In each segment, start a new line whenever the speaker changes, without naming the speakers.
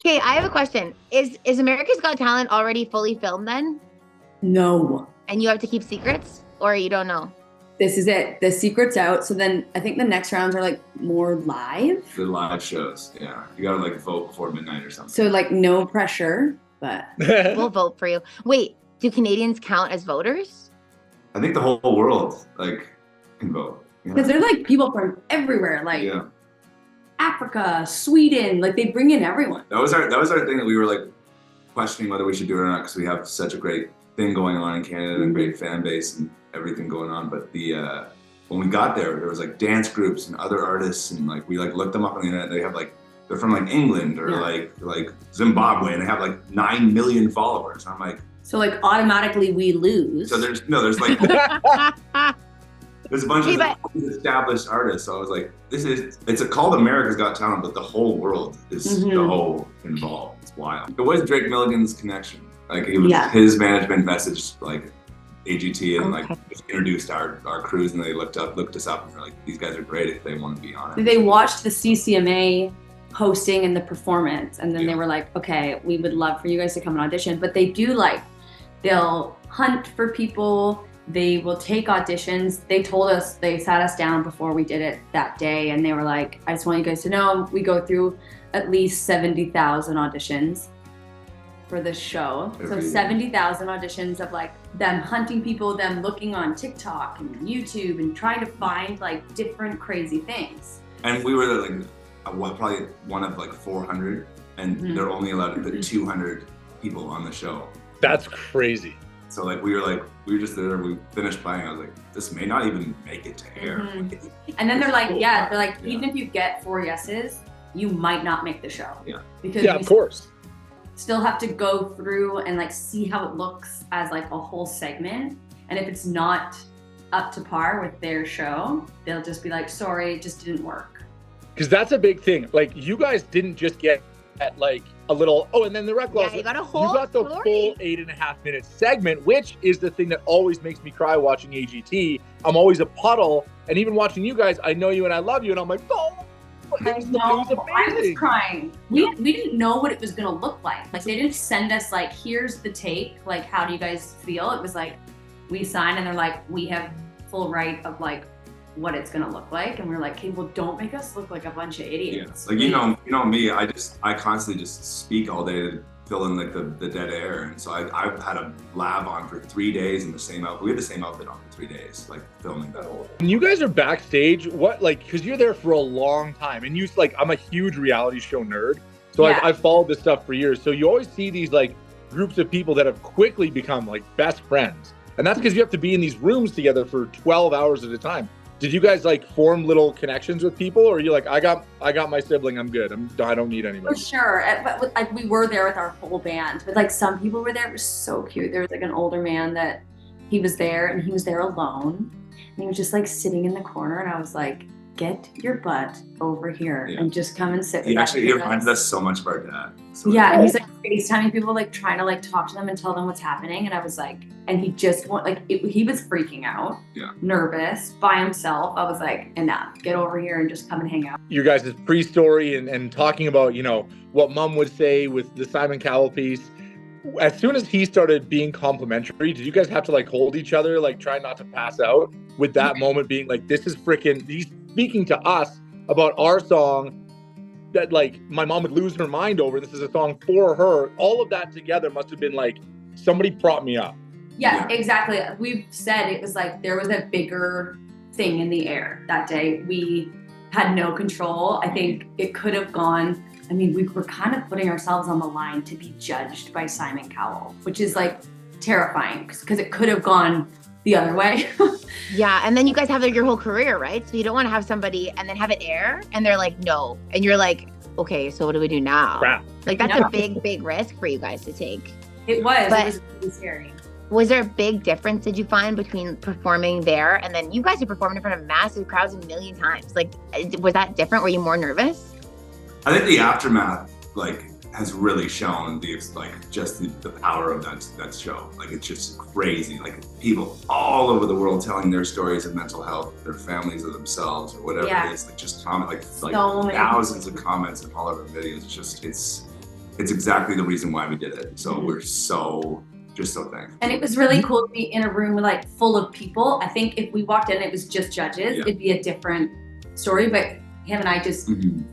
Okay, I have a question. Is America's Got Talent already fully filmed then?
No.
And you have to keep secrets? Or you don't know?
This is it. The secret's out. So then I think the next rounds are like more live.
The live shows, yeah. You gotta like vote before midnight or something.
So like no pressure, but
We'll vote for you. Wait, do Canadians count as voters?
I think the whole world like can vote.
because they're like people from everywhere, like
Yeah.
Africa, Sweden, like they bring in everyone.
That was our thing that we were like questioning whether we should do it or not because we have such a great thing going on in Canada and a great fan base and everything going on. But the when we got there was like dance groups and other artists and like we like looked them up on the internet. They have like they're from like England or like Zimbabwe and they have like 9 million followers. I'm like,
So like automatically we lose.
so there's like there's a bunch of established artists. So I was like, it's called America's Got Talent, but the whole world is the whole involved. It's wild. It was Drake Milligan's connection. Like it was his management message, like AGT and like just introduced our crews and they looked us up and were like, these guys are great if they want to be on it.
They watched the CCMA hosting and the performance and then they were like, okay, we would love for you guys to come and audition. But they do like, they'll hunt for people. They will take auditions. They told us, they sat us down before we did it that day and they were like, I just want you guys to know we go through at least 70,000 auditions for this show. So 70,000 auditions of like them hunting people, them looking on TikTok and YouTube and trying to find like different crazy things.
And we were like, probably one of like 400 and they're only allowed to put 200 people on the show.
That's crazy.
So like we were just there, we finished playing, I was like, this may not even make it to air.
And then they're like, even if you get 4 yeses, you might not make the show.
Yeah.
Because
of course.
Still have to go through and like see how it looks as like a whole segment. And if it's not up to par with their show, they'll just be like, sorry, it just didn't work.
Because that's a big thing. Like you guys didn't just get at like a little, and then the Reklaws,
you got
the full 8.5 minute segment, which is the thing that always makes me cry watching AGT. I'm always a puddle. And even watching you guys, I know you and I love you. And I'm like, oh,
I was crying. We didn't know what it was gonna look like. Like they didn't send us like, here's the take, like how do you guys feel? It was like, we signed and they're like, we have full right of like what it's gonna look like. And we're like, hey, well don't make us look like a bunch of idiots.
Yeah. Like you know me, I constantly just speak all day to fill in like the dead air. And so I've had a lab on for 3 days in the same outfit. We had the same outfit on for 3 days, like filming that whole thing.
When you guys are backstage, what like, cause you're there for a long time and I'm a huge reality show nerd. So I've followed this stuff for years. So you always see these like groups of people that have quickly become like best friends. And that's because you have to be in these rooms together for 12 hours at a time. Did you guys like form little connections with people, or are you like, I got my sibling, I'm good. I don't need anybody.
For sure, but like we were there with our whole band. But like some people were there. It was so cute. There was like an older man that he was there, and he was there alone, and he was just like sitting in the corner. And I was like, get your butt over here and just come and sit.
He reminds us so much of our dad. So
and he's like FaceTiming people, like trying to like talk to them and tell them what's happening. And I was like, and he just he was freaking out, nervous by himself. I was like, enough, get over here and just come and hang out.
You guys' pre-story and talking about, what Mom would say with the Simon Cowell piece. As soon as he started being complimentary, did you guys have to like hold each other, like try not to pass out with that moment being like, this is freaking, he's speaking to us about our song that like my mom would lose her mind over. This is a song for her. All of that together must have been like, somebody prop me up.
Yeah, exactly. We've said it was like there was a bigger thing in the air that day. We had no control. I think it could have gone, we were kind of putting ourselves on the line to be judged by Simon Cowell, which is like terrifying because it could have gone the other way.
Yeah, and then you guys have your whole career, right? So you don't want to have somebody and then have it air and they're like, no. And you're like, okay, so what do we do now?
Crap.
Like that's a big risk for you guys to take.
It was really scary.
Was there a big difference, did you find, between performing there and then you guys have performed in front of massive crowds a million times? Like, was that different? Were you more nervous?
I think the aftermath, like, has really shown just the power of that show. Like, it's just crazy. Like, people all over the world telling their stories of mental health, their families or themselves or whatever it is. Like, just comment, like so thousands of comments in all of our videos. It's it's exactly the reason why we did it. So we're so thankful.
And it was really cool to be in a room like full of people. I think if we walked in and it was just judges, it'd be a different story. But him and I just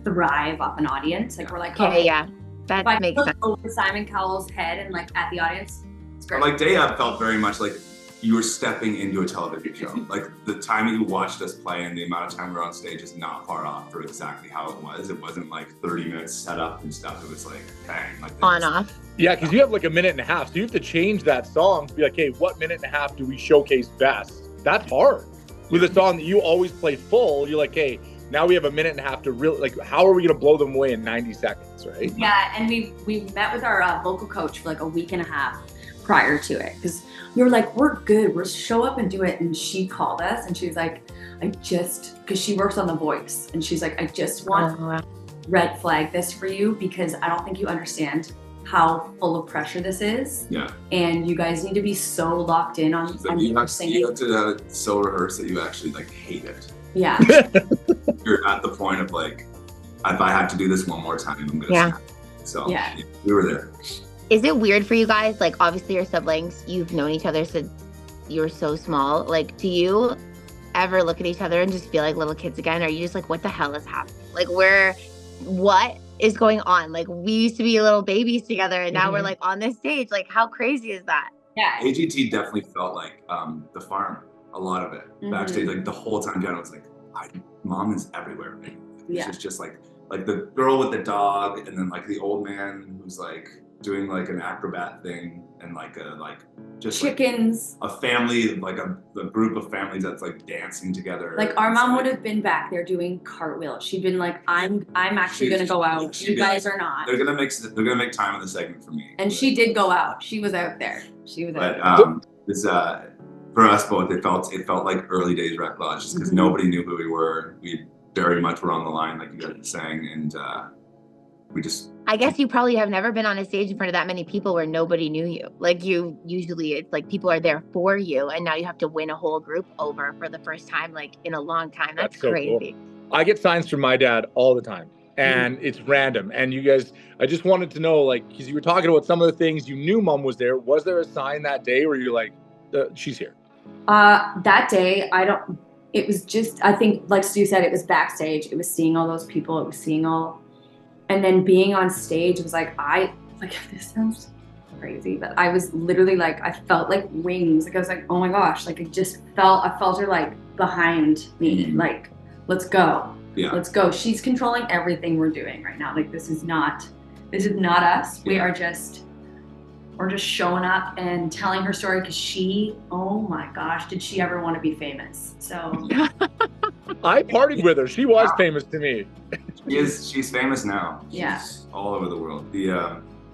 thrive off an audience. Like we're like,
okay, yeah, that makes sense.
Over Simon Cowell's head and like at the audience, it's great.
Like Day Up felt very much like you were stepping into a television show. Like the time that you watched us play and the amount of time we were on stage is not far off for exactly how it was. It wasn't like 30 minutes set up and stuff. It was like, bang. Like
on off.
Yeah, because you have like a minute and a half. So you have to change that song to be like, hey, what minute and a half do we showcase best? That's hard. With a song that you always play full, you're like, hey, now we have a minute and a half to really, like, how are we going to blow them away in 90 seconds, right?
Yeah, and we met with our vocal coach for like a week and a half prior to it. Because we were like, we're good, we'll show up and do it. And she called us and she was like, because she works on The Voice. And she's like, I just want to red flag this for you because I don't think you understand how full of pressure this is.
Yeah.
And you guys need to be so locked in on your singing.
You have to so rehearse that you actually like hate it.
Yeah.
You're at the point of like, if I have to do this one more time, I'm going to snap. So we were there.
Is it weird for you guys? Like, obviously your siblings, you've known each other since you were so small. Like, do you ever look at each other and just feel like little kids again? Or are you just like, what the hell is happening? Like, what is going on? Like, we used to be little babies together and now we're like on this stage. Like, how crazy is that?
Yeah.
AGT definitely felt like the farm, a lot of it. Backstage, like the whole time Jenna was like, Mom is everywhere. It's just like the girl with the dog and then like the old man who's like doing like an acrobat thing and like just
chickens,
like a family, like a group of families that's like dancing together.
Like our mom would have been back there doing cartwheels. She'd been like, I'm actually gonna go out. You guys are not.
They're gonna make time in the segment for me.
And she did go out. She was out there.
This for us both, it felt like early days Reklaws just because nobody knew who we were. We very much were on the line, like you guys were saying, and I
guess you probably have never been on a stage in front of that many people where nobody knew you. Like usually it's like people are there for you and now you have to win a whole group over for the first time, like in a long time. That's so crazy.
Cool. I get signs from my dad all the time and it's random. And you guys, I just wanted to know, like, because you were talking about some of the things you knew Mom was there. Was there a sign that day where you're like, she's here?
That day, it was just, I think, like Stu said, it was backstage. It was seeing all those people. It was seeing all. And then being on stage was like, this sounds crazy, but I was literally like, I felt like wings. Like I was like, oh my gosh, like I felt her like behind me, like, let's go. Yeah. Let's go. She's controlling everything we're doing right now. Like this is not us. We're just showing up and telling her story because oh my gosh, did she ever want to be famous? So
I partied with her. She was famous to me.
She's famous now.
Yeah.
She's all over the world.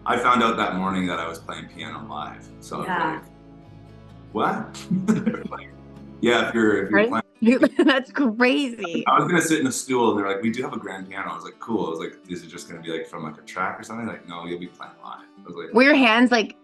I found out that morning that I was playing piano live. So I was like, what? Like, yeah, if you're playing.
That's crazy.
I was gonna sit in a stool and they're like, we do have a grand piano. I was like, cool. I was like, is it just gonna be like from like a track or something? Like, no, you'll be playing live. I was like,
were your hands like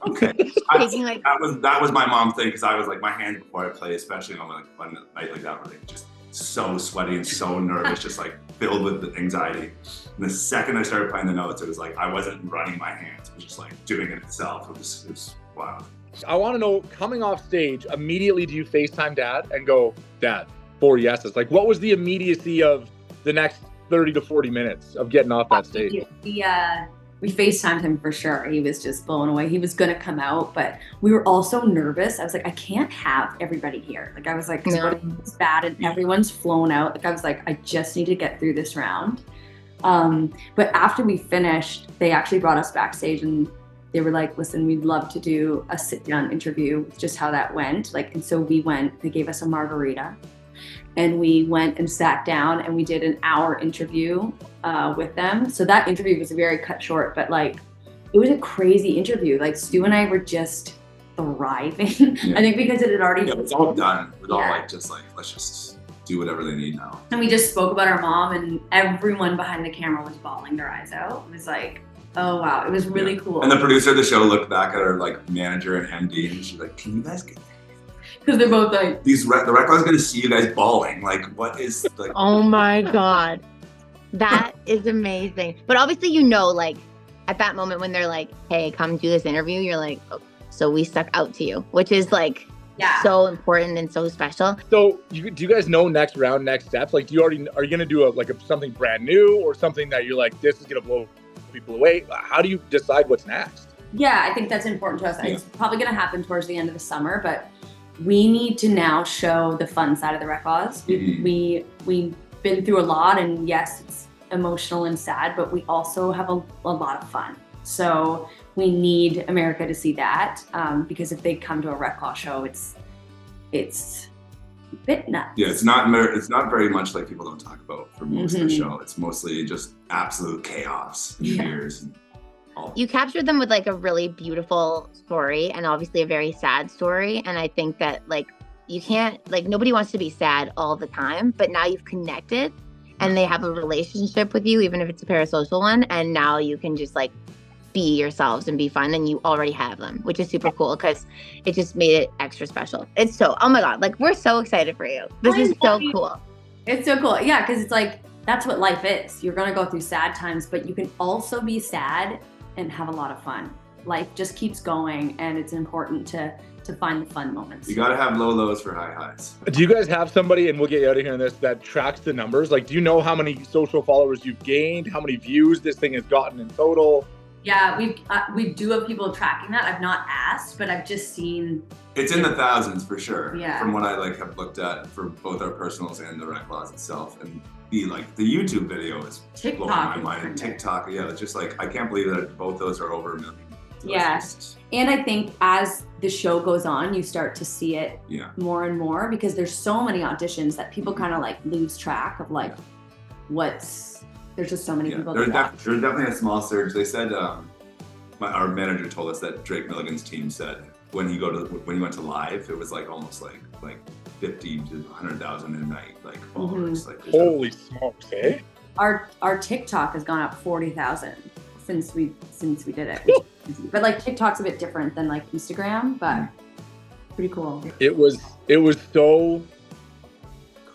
okay.
shaking like
that was my mom thing because I was like my hands before I play, especially on like one night like that, were like just so sweaty and so nervous, just like filled with anxiety. And the second I started playing the notes, it was like I wasn't running my hands; it was just like doing it itself. It was wild.
I want to know, coming off stage, immediately do you FaceTime Dad and go, Dad, 4 yeses? Like, what was the immediacy of the next 30 to 40 minutes of getting off that stage?
We FaceTimed him for sure. He was just blown away. He was going to come out, but we were all so nervous. I was like, I can't have everybody here. Like, I was like, it's bad and everyone's flown out. Like, I was like, I just need to get through this round. But after we finished, they actually brought us backstage and they were like, listen, we'd love to do a sit-down interview with just how that went. Like, and so we went, they gave us a margarita and we went and sat down and we did an hour interview with them. So that interview was very cut short, but like, it was a crazy interview. Like Stu and I were just thriving. Yeah. I think because it had already-
Yeah, it was all done. It was all like, let's just do whatever they need now.
And we just spoke about our mom and everyone behind the camera was bawling their eyes out. It was like, oh wow, it was really cool.
And the producer of the show looked back at her like manager and MD and she's like, can you guys get
because they're both like
the Reklaws gonna see you guys bawling. Like what is like
oh my god. That is amazing. But obviously like at that moment when they're like, hey, come do this interview, you're like, oh, so we stuck out to you, which is like so important and so special.
So do you guys know next round, next steps? Like, are you going to do something brand new or something that you're like, this is going to blow people away? How do you decide what's next?
Yeah, I think that's important to us. It's probably going to happen towards the end of the summer, but we need to now show the fun side of the Reklaws. We've been through a lot, and yes, it's emotional and sad, but we also have a lot of fun. So we need America to see that, because if they come to a Reklaws show, it's a bit nuts.
Yeah, it's not very much like people don't talk about for most of the show. It's mostly just absolute chaos and tears and all.
You captured them with like a really beautiful story and obviously a very sad story. And I think that like you can't, like, nobody wants to be sad all the time, but now you've connected and they have a relationship with you, even if it's a parasocial one. And now you can just like be yourselves and be fun, and you already have them, which is super cool because it just made it extra special. It's so, oh my God, like we're so excited for you. This is so cool.
It's so cool. Yeah, because it's like, that's what life is. You're going to go through sad times, but you can also be sad and have a lot of fun. Life just keeps going, and it's important to find the fun moments.
You got to have low lows for high highs.
Do you guys have somebody, and we'll get you out of here on this, that tracks the numbers? Like, do you know how many social followers you've gained, how many views this thing has gotten in total?
Yeah, we do have people tracking that. I've not asked, but I've just seen.
It's in the thousands for sure.
Yeah.
From what I have looked at for both our personals and the Reklaws itself, and the YouTube video is
TikTok
blowing my mind. And TikTok, it's just like I can't believe that both those are over 1 million. So
yes, and I think as the show goes on, you start to see it more and more, because there's so many auditions that people kind of like lose track of like there's just so many people.
There's definitely a small surge. They said our manager told us that Drake Milligan's team said when he went to live, it was like almost like 50 to 100,000 a night, like followers. Like
holy smokes, eh?
Our TikTok has gone up 40,000 since we did it. But like TikTok's a bit different than like Instagram, but pretty cool.
It was so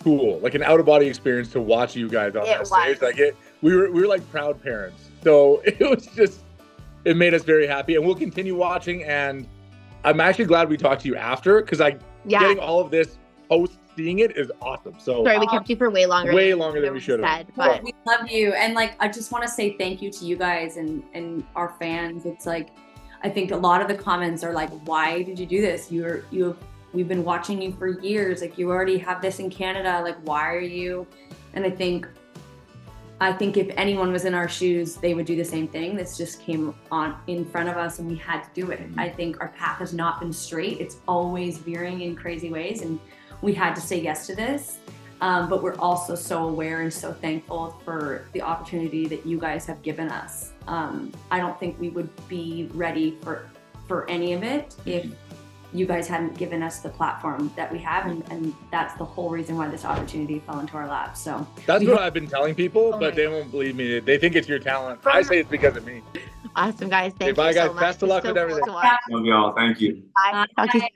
cool, like an out of body experience to watch you guys on that stage. Like we were like proud parents. So it made us very happy, and we'll continue watching. And I'm actually glad we talked to you after, because getting all of this post seeing it is awesome. So
sorry we kept you for way longer than
we should have.
But
we love you, and like I just want to say thank you to you guys and our fans. It's like I think a lot of the comments are like, why did you do this? We've been watching you for years. Like, you already have this in Canada. Like, why are you? And I think if anyone was in our shoes, they would do the same thing. This just came on in front of us and we had to do it. I think our path has not been straight. It's always veering in crazy ways, and we had to say yes to this. But we're also so aware and so thankful for the opportunity that you guys have given us. I don't think we would be ready for any of it if you guys hadn't given us the platform that we have, and that's the whole reason why this opportunity fell into our laps. So
that's what I've been telling people, but they won't believe me. They think it's your talent. I say it's because of me.
Awesome, guys. Thank you
bye, guys.
so much.
Best of luck with everything.
Love y'all. Thank you.
Bye. Talk to you soon.